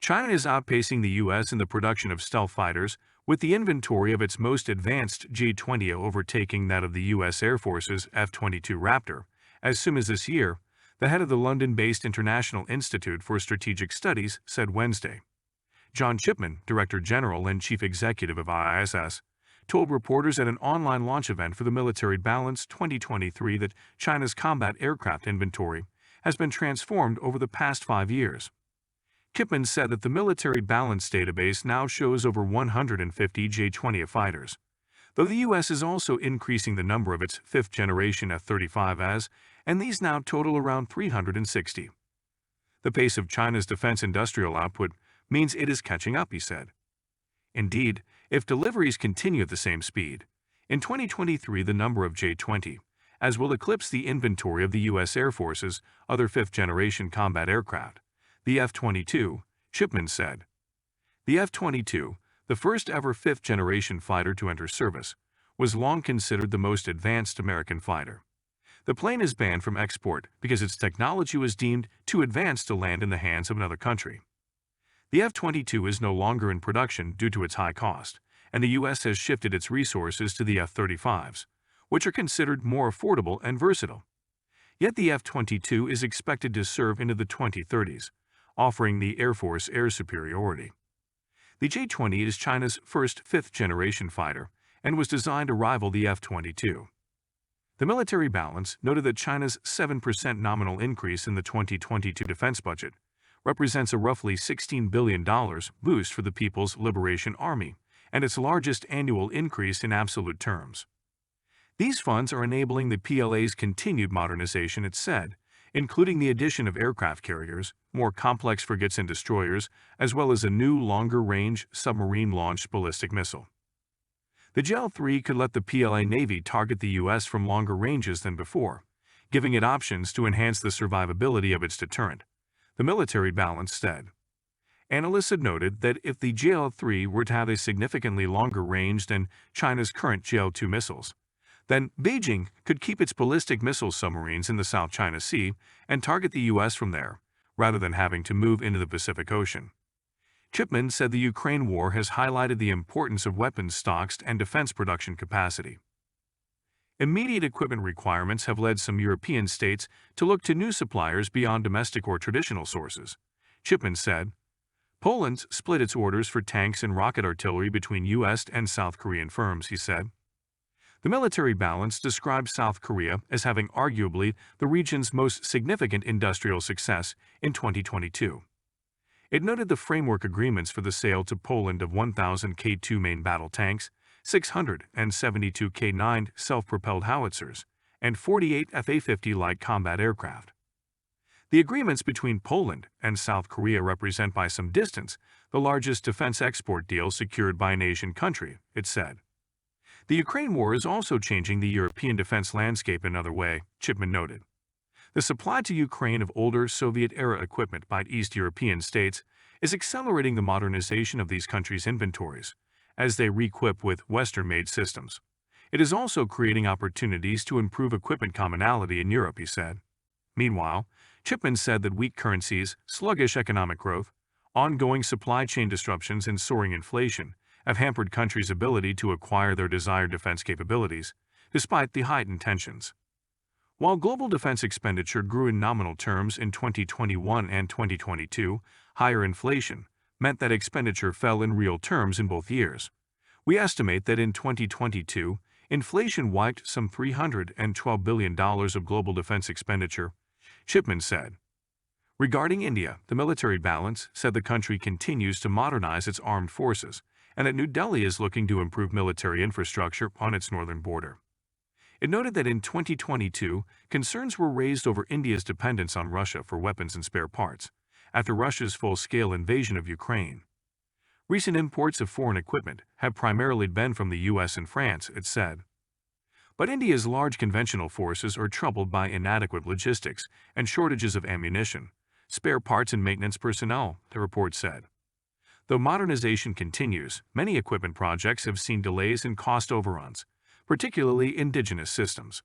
China is outpacing the U.S. in the production of stealth fighters, with the inventory of its most advanced J-20 overtaking that of the U.S. Air Force's F-22 Raptor. As soon as this year, the head of the London-based International Institute for Strategic Studies said Wednesday. John Chipman, Director General and Chief Executive of ISS, told reporters at an online launch event for the Military Balance 2023 that China's combat aircraft inventory has been transformed over the past 5 years. Chipman said that the Military Balance database now shows over 150 J-20 fighters, though the U.S. is also increasing the number of its fifth-generation F-35s, and these now total around 360. The pace of China's defense industrial output means it is catching up, he said. Indeed, if deliveries continue at the same speed, in 2023 the number of J-20 as will eclipse the inventory of the U.S. Air Force's other fifth-generation combat aircraft, the F-22, Chipman said. The F-22, the first-ever fifth-generation fighter to enter service, was long considered the most advanced American fighter. The plane is banned from export because its technology was deemed too advanced to land in the hands of another country. The F-22 is no longer in production due to its high cost, and the U.S. has shifted its resources to the F-35s, which are considered more affordable and versatile. Yet the F-22 is expected to serve into the 2030s, offering the Air Force air superiority. The J-20 is China's first fifth-generation fighter and was designed to rival the F-22. The Military Balance noted that China's 7% nominal increase in the 2022 defense budget represents a roughly $16 billion boost for the People's Liberation Army and its largest annual increase in absolute terms. These funds are enabling the PLA's continued modernization, it said, including the addition of aircraft carriers, more complex frigates and destroyers, as well as a new longer-range submarine-launched ballistic missile. The JL-3 could let the PLA Navy target the U.S. from longer ranges than before, giving it options to enhance the survivability of its deterrent, the Military Balance said. Analysts had noted that if the JL-3 were to have a significantly longer range than China's current JL-2 missiles, then Beijing could keep its ballistic missile submarines in the South China Sea and target the U.S. from there, rather than having to move into the Pacific Ocean. Chipman said the Ukraine war has highlighted the importance of weapons stocks and defense production capacity. Immediate equipment requirements have led some European states to look to new suppliers beyond domestic or traditional sources, Chipman said. Poland's split its orders for tanks and rocket artillery between U.S. and South Korean firms, he said. The Military Balance described South Korea as having arguably the region's most significant industrial success in 2022. It noted the framework agreements for the sale to Poland of 1,000 K2 main battle tanks, 672 K9 self-propelled howitzers, and 48 Fa-50 light combat aircraft. The agreements between Poland and South Korea represent by some distance the largest defense export deal secured by an Asian country, it said. The Ukraine war is also changing the European defense landscape in another way, Chipman noted. The supply to Ukraine of older Soviet-era equipment by East European states is accelerating the modernization of these countries' inventories as they re-equip with Western-made systems. It is also creating opportunities to improve equipment commonality in Europe, he said. Meanwhile, Chipman said that weak currencies, sluggish economic growth, ongoing supply chain disruptions, and soaring inflation have hampered countries' ability to acquire their desired defense capabilities, despite the heightened tensions. While global defense expenditure grew in nominal terms in 2021 and 2022, higher inflation meant that expenditure fell in real terms in both years. We estimate that in 2022, inflation wiped some $312 billion of global defense expenditure, Chipman said. Regarding India, the Military Balance said the country continues to modernize its armed forces, and that New Delhi is looking to improve military infrastructure on its northern border. It noted that in 2022, concerns were raised over India's dependence on Russia for weapons and spare parts, after Russia's full-scale invasion of Ukraine. Recent imports of foreign equipment have primarily been from the U.S. and France, it said. But India's large conventional forces are troubled by inadequate logistics and shortages of ammunition, spare parts and maintenance personnel, the report said. Though modernization continues, many equipment projects have seen delays and cost overruns, particularly indigenous systems.